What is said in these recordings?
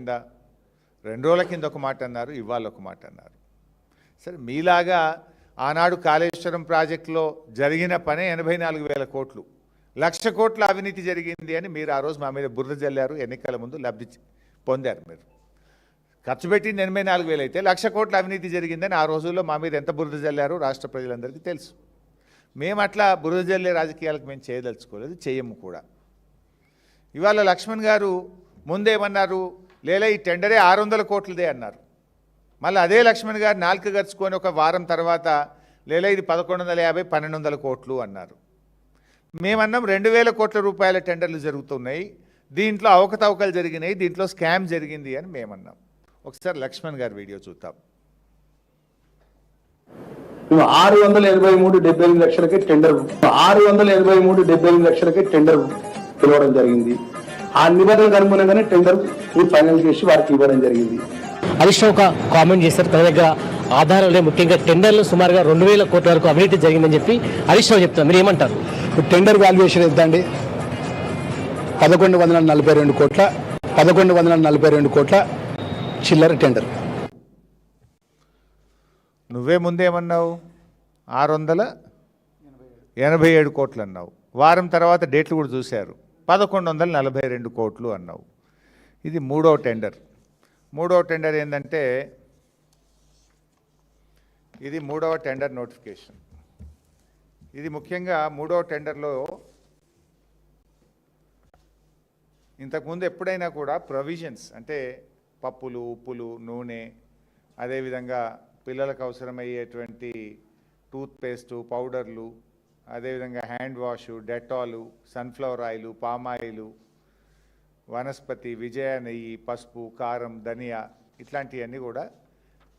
కింద, 2 రోజుల కింద ఒక మాట అన్నారు, ఇవాళ ఒక మాట అన్నారు. సరే, మీలాగా ఆనాడు కాళేశ్వరం ప్రాజెక్టులో జరిగిన పనే 84,000 కోట్లు, 1,00,000 కోట్ల అవినీతి జరిగింది అని మీరు ఆ రోజు మా మీద బురద జల్లారు. ఎన్నికల ముందు లబ్ధి పొందారు. మీరు ఖర్చు పెట్టింది 84,000 అయితే 1,00,000 కోట్ల అవినీతి జరిగిందని ఆ రోజుల్లో మా మీద ఎంత బురద జల్లారో రాష్ట్ర ప్రజలందరికీ తెలుసు. మేము అట్లా బురద జల్లే రాజకీయాలకు మేము చేయదలుచుకోలేదు, చేయము కూడా. ఇవాళ లక్ష్మణ్ గారు ముందేమన్నారు, లేదా ఈ టెండరే 600 కోట్లదే అన్నారు. మళ్ళీ అదే లక్ష్మణ్ గారు నాలుక గరుచుకొని ఒక వారం తర్వాత లేదా ఇది 1150, 1200 కోట్లు అన్నారు. మేమన్నాం 2,000 కోట్ల రూపాయల టెండర్లు జరుగుతున్నాయి, దీంట్లో అవకతవకలు జరిగినాయి, దీంట్లో స్కామ్ జరిగింది అని మేమన్నాం. ఒకసారి లక్ష్మణ్ గారు వీడియో చూద్దాం. 683.78 లక్షలకి టెండర్ 683.78 లక్షలకి టెండర్ పిలవడం జరిగింది. ఆ నిబంధనలకు అనుగుణంగానే టెండర్ ఫైనల్ చేసి వారికి ఇవ్వడం జరిగింది. హరీష్ రావు ఒక కామెంట్ చేశారు, తన దగ్గర ఆధారాలు ముఖ్యంగా టెండర్లు సుమారుగా 2,000 కోట్ల వరకు అవినీతి జరిగిందని చెప్పి హరీష్ రావు చెప్తారు. మీరు ఏమంటారు? టెండర్ వాల్యుయేషన్ ఎంత అండి? 1142 కోట్ల చిల్లర టెండర్. నువ్వే ముందేమన్నావు? 687 కోట్లు అన్నావు. వారం తర్వాత డేట్లు కూడా చూశారు, 1142 కోట్లు అన్నావు. ఇది మూడో టెండర్. మూడవ టెండర్ ఏంటంటే, ఇది మూడవ టెండర్ నోటిఫికేషన్. ఇది ముఖ్యంగా మూడవ టెండర్లో ఇంతకుముందు ఎప్పుడైనా కూడా ప్రొవిజన్స్ అంటే పప్పులు, ఉప్పులు, నూనె, అదేవిధంగా పిల్లలకు అవసరమయ్యేటువంటి టూత్పేస్టు, పౌడర్లు, అదేవిధంగా hand wash, Dettol, sunflower oil, palm oil, vanaspati, Vijaya నెయ్యి, పసుపు, కారం, ధనియా, ఇట్లాంటివన్నీ కూడా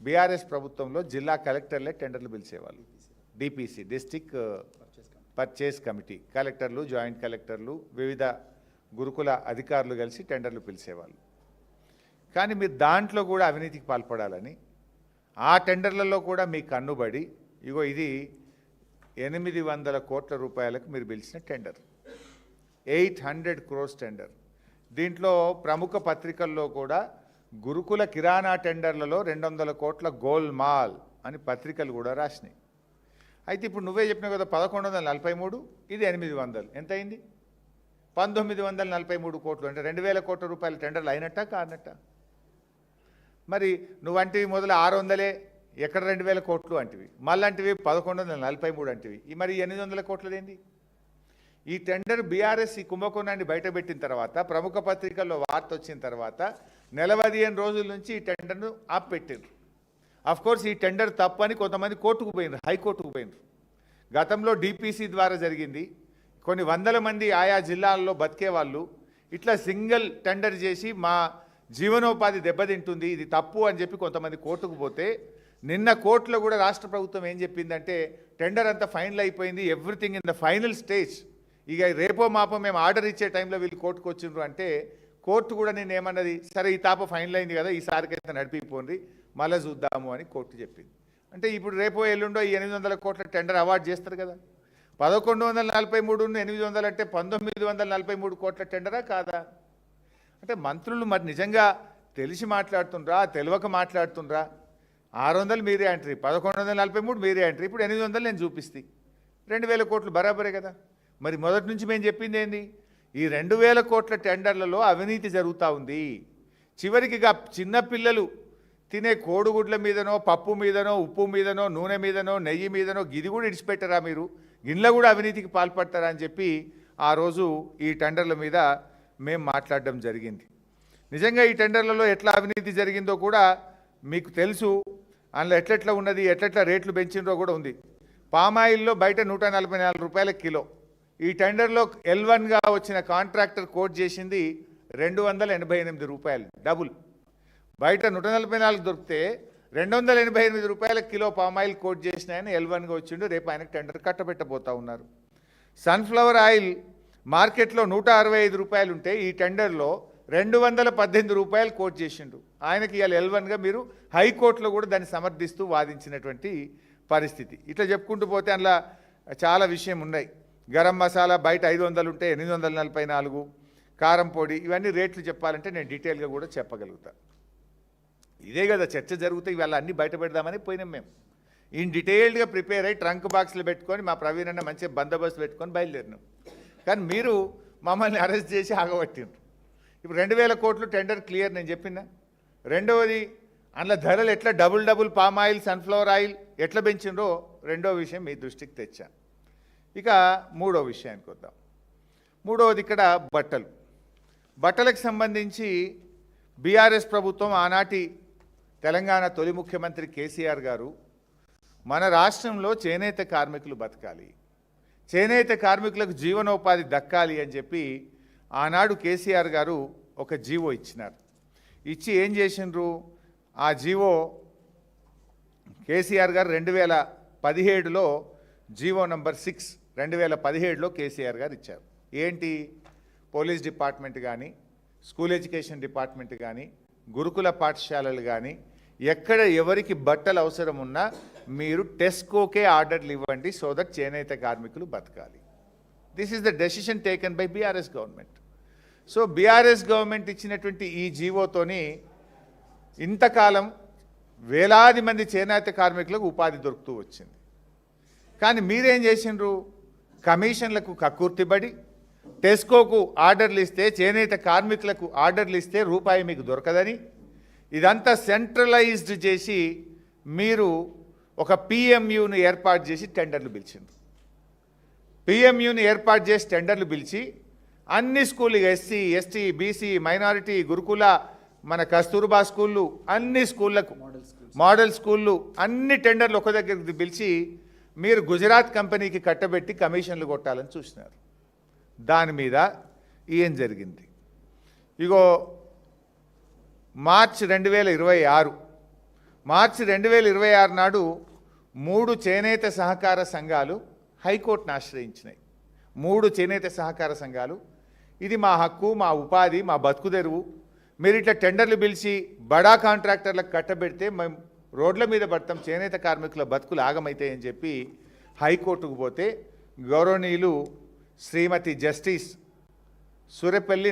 బీఆర్ఎస్ ప్రభుత్వంలో జిల్లా కలెక్టర్లే టెండర్లు పిలిచేవాళ్ళు. డిపిసి, డిస్ట్రిక్ట్ పర్చేస్ కమిటీ, కలెక్టర్లు, జాయింట్ కలెక్టర్లు, వివిధ గురుకుల అధికారులు కలిసి టెండర్లు పిలిచేవాళ్ళు. కానీ మీరు దాంట్లో కూడా అవినీతికి పాల్పడాలని ఆ టెండర్లలో కూడా మీ కన్నుబడి, ఇగో ఇది 800 కోట్ల రూపాయలకు మీరు పిలిచిన టెండర్, 800 crores టెండర్. దీంట్లో ప్రముఖ పత్రికల్లో కూడా గురుకుల కిరాణా టెండర్లలో 200 కోట్ల గోల్మాల్ అని పత్రికలు కూడా రాసినాయి. అయితే ఇప్పుడు నువ్వే చెప్పినావు కదా 1143, ఇది 800, ఎంత అయింది? 1943 కోట్లు. అంటే 2,000 కోట్ల రూపాయల టెండర్లు అయినట్టా కానట్టా? మరి నువ్వంటివి మొదలు 600, ఎక్కడ 2,000 కోట్లు అంటివి, మళ్ళంటివి 1143 అంటివి, మరి 800 కోట్లదేంది? ఈ టెండర్ బీఆర్ఎస్ ఈ కుంభకోణాన్ని బయటపెట్టిన తర్వాత, ప్రముఖ పత్రికల్లో వార్త వచ్చిన తర్వాత 15 రోజుల నుంచి ఈ టెండర్ను ఆపిపెట్టారు. అఫ్కోర్స్ ఈ టెండర్ తప్పని కొంతమంది కోర్టుకు పోయినారు, హైకోర్టుకు పోయినారు. గతంలో డిపిసి ద్వారా జరిగింది. కొన్ని వందల మంది ఆయా జిల్లాల్లో బతికే వాళ్ళు ఇట్లా సింగిల్ టెండర్ చేసి మా జీవనోపాధి దెబ్బతింటుంది, ఇది తప్పు అని చెప్పి కొంతమంది కోర్టుకు పోతే, నిన్న కోర్టులో కూడా రాష్ట్ర ప్రభుత్వం ఏం చెప్పిందంటే, టెండర్ అంతా ఫైనల్ అయిపోయింది, everything in the final stage, ఇక రేపో మాపో మేము ఆర్డర్ ఇచ్చే టైంలో వీళ్ళు కోర్టుకు వచ్చిండ్రు అంటే, కోర్టు కూడా నేను ఏమన్నది, సరే ఈ తాప ఫైనల్ అయింది కదా, ఈసారికైతే నడిపిపోండి, మళ్ళీ చూద్దాము అని కోర్టు చెప్పింది. అంటే ఇప్పుడు రేపో ఎల్లుండో ఈ 800 కోట్ల టెండర్ అవార్డు చేస్తారు కదా. 1143, 800 అంటే 1943 కోట్ల టెండరా కాదా? అంటే మంత్రులు మరి నిజంగా తెలిసి మాట్లాడుతుండ్రా, తెలియక మాట్లాడుతుండ్రా? 600 మీరే అంటారు, 1143 మీరే అంటారు, ఇప్పుడు 800 నేను చూపిస్తే 2,000 కోట్లు బరాబరే కదా. మరి మొదటి నుంచి మేము చెప్పింది ఏంది? ఈ 2,000 కోట్ల టెండర్లలో అవినీతి జరుగుతూ ఉంది. చివరికి చిన్నపిల్లలు తినే కోడిగుడ్ల మీదనో, పప్పు మీదనో, ఉప్పు మీదనో, నూనె మీదనో, నెయ్యి మీదనో గిది కూడా ఇడిచిపెట్టారా మీరు? గిన్నెలో కూడా అవినీతికి పాల్పడతారా అని చెప్పి ఆ రోజు ఈ టెండర్ల మీద మేము మాట్లాడడం జరిగింది. నిజంగా ఈ టెండర్లలో ఎట్లా అవినీతి జరిగిందో కూడా మీకు తెలుసు. అందులో ఎట్లెట్లా ఉన్నది, ఎట్లెట్లా రేట్లు పెంచిండ్రో కూడా ఉంది. పామాయిల్లో బయట 144 రూపాయల కిలో. ఈ టెండర్లో L1గా వచ్చిన కాంట్రాక్టర్ కోట్ చేసింది 288 రూపాయలు, డబుల్. బయట 144 దొరికితే 288 రూపాయల కిలో పామాయిల్ కోట్ చేసిన ఆయన L1గా వచ్చిండు. రేపు ఆయనకు టెండర్ కట్టబెట్టబోతా ఉన్నారు. సన్ఫ్లవర్ ఆయిల్ మార్కెట్లో 165 రూపాయలు ఉంటే ఈ టెండర్లో 218 రూపాయలు కోట్ చేసిండు. ఆయనకి ఇవాళ L1గా మీరు హైకోర్టులో కూడా దాన్ని సమర్థిస్తూ వాదించినటువంటి పరిస్థితి. ఇట్లా చెప్పుకుంటూ పోతే అందులో చాలా విషయం ఉన్నాయి. గరం మసాలా బయట 500 ఉంటే 844, కారం పొడి ఇవన్నీ రేట్లు చెప్పాలంటే నేను డీటెయిల్గా కూడా చెప్పగలుగుతా. ఇదే కదా చర్చ జరుగుతాయి, ఇవాళ అన్నీ బయట పెడదామని పోయినాం మేము. ఇన్ డీటెయిల్డ్గా ప్రిపేర్ అయ్యి ట్రంక్ బాక్స్లు పెట్టుకొని మా ప్రవీణ్ అన్న మంచిగా బందోబస్తు పెట్టుకొని బయలుదేరినాం. కానీ మీరు మమ్మల్ని అరెస్ట్ చేసి ఆగబట్టిండ్రు. ఇప్పుడు 2000 కోట్లు టెండర్ క్లియర్ నేను చెప్పినా. రెండవది అందులో ధరలు ఎట్లా double palm oil sunflower oil ఎట్లా పెంచిండ్రో రెండో విషయం మీ దృష్టికి తెచ్చా. ఇక మూడో విషయానికి వద్దాం. మూడవది ఇక్కడ బట్టలకు సంబంధించి బీఆర్ఎస్ ప్రభుత్వం ఆనాటి తెలంగాణ తొలి ముఖ్యమంత్రి కేసీఆర్ గారు మన రాష్ట్రంలో చేనేత కార్మికులు బతకాలి, చేనేత కార్మికులకు జీవనోపాధి దక్కాలి అని చెప్పి ఆనాడు కేసీఆర్ గారు ఒక జీవో ఇచ్చినారు. ఇచ్చి ఏం చేసిండ్రు, ఆ జీవో కేసీఆర్ గారు 2017లో జీవో నంబర్ 6 2017లో కేసీఆర్ గారు ఇచ్చారు. ఏంటి, పోలీస్ డిపార్ట్మెంట్ కానీ, స్కూల్ ఎడ్యుకేషన్ డిపార్ట్మెంట్ కానీ, గురుకుల పాఠశాలలు కానీ ఎక్కడ ఎవరికి బట్టలు అవసరం ఉన్నా మీరు టెస్కోకే ఆర్డర్లు ఇవ్వండి, సో దట్ చేనేత కార్మికులు బతకాలి. This is the decision taken by BRS government. So BRS government ఇచ్చినటువంటి ఈ జీవోతోని ఇంతకాలం వేలాది మంది చేనేత కార్మికులకు ఉపాధి దొరుకుతూ వచ్చింది. కానీ మీరేం చేసిండ్రు, కమిషన్లకు కక్కుర్తిబడి టెస్కోకు ఆర్డర్లు ఇస్తే, చేనేత కార్మికులకు ఆర్డర్లు ఇస్తే రూపాయి మీకు దొరకదని ఇదంతా సెంట్రలైజ్డ్ చేసి మీరు ఒక పిఎంయును ఏర్పాటు చేసి టెండర్లు పిలిచిండ్రు. పిఎంయుని ఏర్పాటు చేసి టెండర్లు పిలిచి అన్ని స్కూళ్ళు, ఎస్సీ ఎస్టీ బీసీ మైనారిటీ గురుకుల మన కస్తూర్బా స్కూళ్ళు అన్ని స్కూళ్ళకు, మోడల్ స్కూళ్ళు అన్ని టెండర్లు ఒక దగ్గరికి పిలిచి మీరు గుజరాత్ కంపెనీకి కట్టబెట్టి కమిషన్లు కొట్టాలని చూసినారు. దాని మీద ఏం జరిగింది, ఇగో మార్చి 2026 నాడు 3 చేనేత సహకార సంఘాలు హైకోర్టును ఆశ్రయించినాయి. 3 చేనేత సహకార సంఘాలు ఇది మా హక్కు, మా ఉపాధి, మా బతుకు తెరువు, మీరు ఇట్లా టెండర్లు పిలిచి బడా కాంట్రాక్టర్లకు కట్టబెడితే మేము రోడ్ల మీద పడతాం, చేనేత కార్మికుల బతుకులు ఆగమైతాయని చెప్పి హైకోర్టుకు పోతే గౌరవనీయులు శ్రీమతి జస్టిస్ సూరపల్లి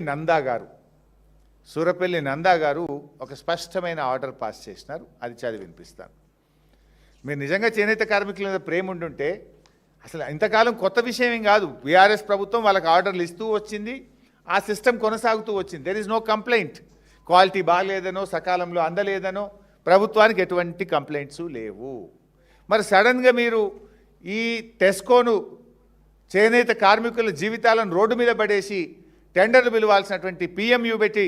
నందా గారు ఒక స్పష్టమైన ఆర్డర్ పాస్ చేసినారు. అది చదివి వినిపిస్తాను. మీరు నిజంగా చేనేత కార్మికుల మీద ప్రేమ ఉండుంటే అసలు ఇంతకాలం కొత్త విషయం ఏం కాదు, బీఆర్ఎస్ ప్రభుత్వం వాళ్ళకి ఆర్డర్లు ఇస్తూ వచ్చింది, ఆ సిస్టమ్ కొనసాగుతూ వచ్చింది. There is no complaint, quality బాగలేదనో సకాలంలో అందలేదనో ప్రభుత్వానికి ఎటువంటి కంప్లైంట్స్ లేవు. మరి సడన్గా మీరు ఈ టెస్కోను చేనేత కార్మికుల జీవితాలను రోడ్డు మీద పడేసి టెండర్లు పిలవాల్సినటువంటి పిఎంయు పెట్టి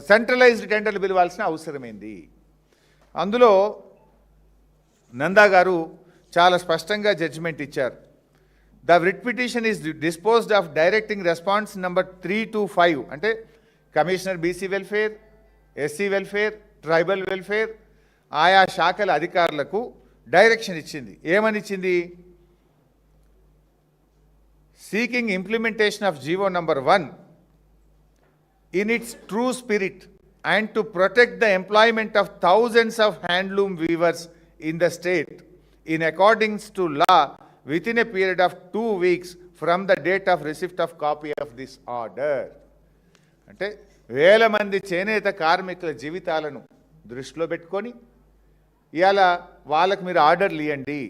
సెంట్రలైజ్డ్ టెండర్లు పిలవాల్సిన అవసరమైంది. అందులో నందా గారు చాలా స్పష్టంగా జడ్జిమెంట్ ఇచ్చారు. The writ petition is disposed of directing response number 3 to 5 అంటే commissioner BC welfare, SC welfare, tribal welfare ఆయా శాఖల అధికారులకు డైరెక్షన్ ఇచ్చింది. ఏమని ఇచ్చింది, seeking implementation of GO number 1 in its true spirit and to protect the employment of thousands of handloom weavers in the state in accordance to law within a period of 2 weeks from the date of receipt of copy of this order. అంటే వేల మంది చేనేత కార్మికుల జీవితాలను దృష్టిలో పెట్టుకొని ఇవాళ వాళ్ళకు మీరు ఆర్డర్లు ఇవ్వండి.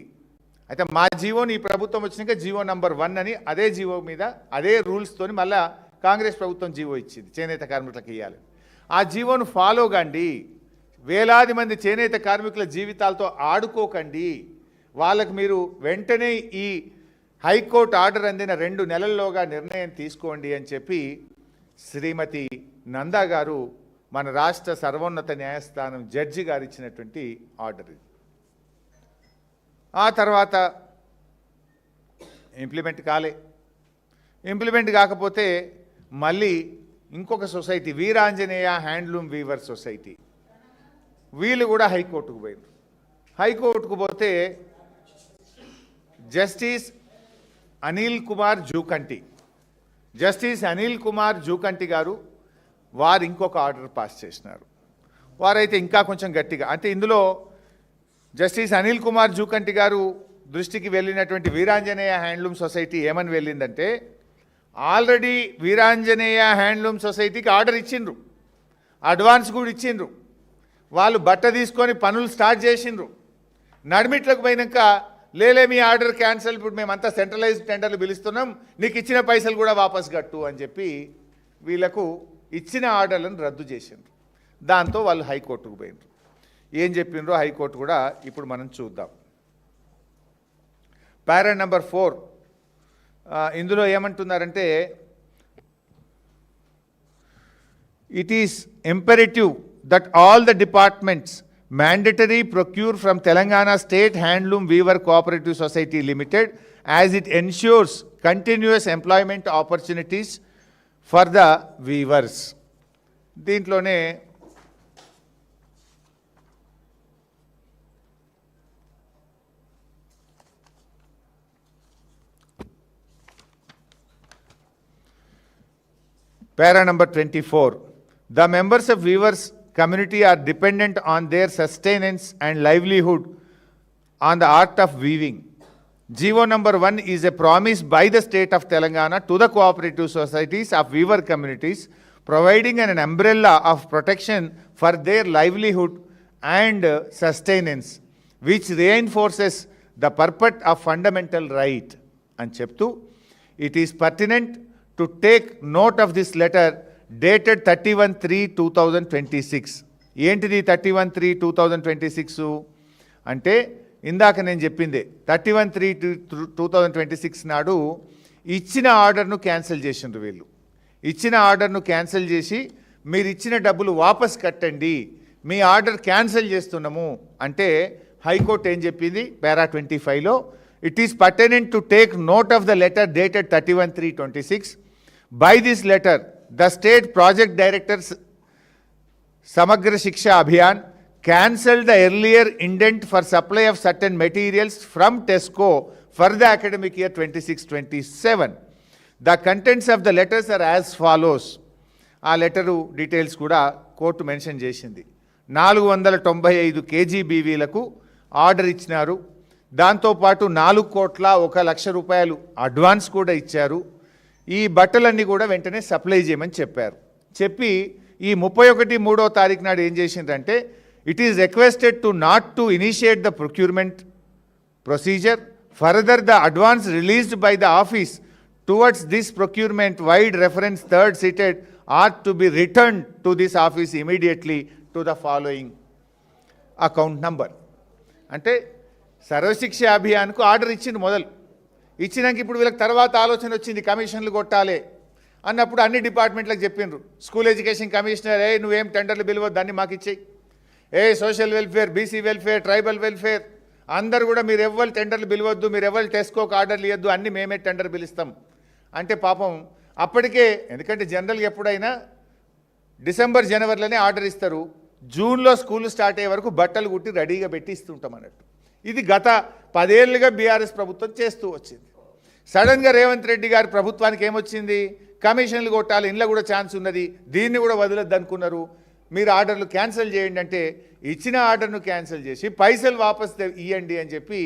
అయితే మా జీవోని ఈ ప్రభుత్వం వచ్చినాక జీవో నంబర్ 1 అని అదే జీవో మీద అదే రూల్స్తోని మళ్ళా కాంగ్రెస్ ప్రభుత్వం జీవో ఇచ్చింది చేనేత కార్మికులకు ఇవ్వాలి. ఆ జీవోను ఫాలో కండి, వేలాది మంది చేనేత కార్మికుల జీవితాలతో ఆడుకోకండి, వాళ్ళకు మీరు వెంటనే ఈ హైకోర్టు ఆర్డర్ అందిన 2 నెలల్లోగా నిర్ణయం తీసుకోండి అని చెప్పి శ్రీమతి నందా గారు మన రాష్ట్ర సర్వోన్నత న్యాయస్థానం జడ్జి గారు ఇచ్చినటువంటి ఆర్డర్. ఆ తర్వాత ఇంప్లిమెంట్ కాకపోతే మళ్ళీ ఇంకొక society Veeranjaneya handloom weaver society వీళ్ళు కూడా హైకోర్టుకు పోయారు. హైకోర్టుకు పోతే జస్టిస్ అనిల్ కుమార్ జూకంటి గారు వారు ఇంకొక ఆర్డర్ పాస్ చేసినారు. వారైతే ఇంకా కొంచెం గట్టిగా, అంటే ఇందులో జస్టిస్ అనిల్ కుమార్ జూకంటి గారు దృష్టికి వెళ్ళినటువంటి వీరాంజనేయ హ్యాండ్లూమ్ సొసైటీ ఏమని వెళ్ళిందంటే ఆల్రెడీ వీరాంజనేయ హ్యాండ్లూమ్ సొసైటీకి ఆర్డర్ ఇచ్చిండ్రు, అడ్వాన్స్ కూడా ఇచ్చిండ్రు. వాళ్ళు బట్ట తీసుకొని పనులు స్టార్ట్ చేసిండ్రు. నడిమిట్లకు పోయినాక లేలే మీ ఆర్డర్ క్యాన్సిల్, ఇప్పుడు మేమంతా సెంట్రలైజ్డ్ టెండర్లు పిలుస్తున్నాం, నీకు ఇచ్చిన పైసలు కూడా వాపస్ కట్టు అని చెప్పి వీళ్ళకు ఇచ్చిన ఆర్డర్లను రద్దు చేసిండ్రు. దాంతో వాళ్ళు హైకోర్టుకు పోయినరు. ఏం చెప్పిండ్రో హైకోర్టు కూడా ఇప్పుడు మనం చూద్దాం. పారా నెంబర్ 4 ఇందులో ఏమంటున్నారంటే, it is imperative that all the departments mandatory procure from Telangana State Handloom Weaver Cooperative Society Limited as it ensures continuous employment opportunities for the weavers. దీంట్లోనే para number 24, the members of weavers community are dependent on their sustenance and livelihood on the art of weaving. GO number 1 is a promise by the state of Telangana to the cooperative societies of weaver communities, providing an umbrella of protection for their livelihood and sustenance, which reinforces the purpose of fundamental right. And cheptu, it is pertinent to take note of this letter dated 31/3/2026. ఏంటిది 31/3/2026 అంటే, ఇందాక నేను చెప్పిందే 31/3/2026 నాడు ఇచ్చిన ఆర్డర్ను cancel చేసిండ్రు వీళ్ళు. ఇచ్చిన ఆర్డర్ను క్యాన్సిల్ చేసి మీరు ఇచ్చిన డబ్బులు వాపస్ కట్టండి, మీ ఆర్డర్ క్యాన్సిల్ చేస్తున్నాము అంటే హైకోర్టు ఏం చెప్పింది పారా 25లో, it is pertinent to take note of the letter dated 31/3/26. By this letter the state project directors Samagra Shiksha Abhiyan cancelled the earlier indent for supply of certain materials from TESCO for the academic year 26-27. The contents of the letters are as follows. ఆ letter details కూడా court mention చేసింది. 495 KGBVలకు order ఇచ్చినారు. దాంతోపాటు 4,01,00,000 రూపాయలు advance కూడా ఇచ్చారు. ఈ బట్టలన్నీ కూడా వెంటనే సప్లై చేయమని చెప్పారు. చెప్పి ఈ 31/3 తారీఖు నాడు ఏం చేసిందంటే, it is requested to not to initiate the procurement procedure further the advance released by the office towards this procurement vide reference third cited are to be return to this office immediately to the following account number. అంటే Sarva Shiksha అభియాన్కు order ఇచ్చింది మొదలు. ఇచ్చినాక ఇప్పుడు వీళ్ళకి తర్వాత ఆలోచన వచ్చింది, కమిషన్లు కొట్టాలి అన్నప్పుడు అన్ని డిపార్ట్మెంట్లకు చెప్పిండ్రు. స్కూల్ ఎడ్యుకేషన్ కమిషనర్, నువ్వేం టెండర్లు పిలవద్దు, అన్నీ మాకు ఇచ్చేయి. Social welfare, BC welfare, tribal welfare అందరు కూడా మీరు ఎవ్వరు టెండర్లు పిలవద్దు, మీరు ఎవరు టెస్కోకి ఆర్డర్లు ఇవ్వద్దు, అన్నీ మేమే టెండర్ పిలుస్తాం అంటే పాపం అప్పటికే, ఎందుకంటే జనరల్గా ఎప్పుడైనా డిసెంబర్ జనవరిలోనే ఆర్డర్ ఇస్తారు, జూన్లో స్కూల్ స్టార్ట్ అయ్యే వరకు బట్టలు కుట్టి రెడీగా పెట్టి ఇస్తుంటాం అన్నట్టు. ఇది గత 10 ఏళ్ళుగా బీఆర్ఎస్ ప్రభుత్వం చేస్తూ వచ్చింది. సడన్గా రేవంత్ రెడ్డి గారి ప్రభుత్వానికి ఏమొచ్చింది, కమిషన్లు కొట్టాలి, ఇంట్లో కూడా ఛాన్స్ ఉన్నది, దీన్ని కూడా వదలొద్దు అనుకున్నారు. మీరు ఆర్డర్లు క్యాన్సిల్ చేయండి అంటే ఇచ్చిన ఆర్డర్ను క్యాన్సిల్ చేసి పైసలు వాపస్ ఇవ్వండి అని చెప్పి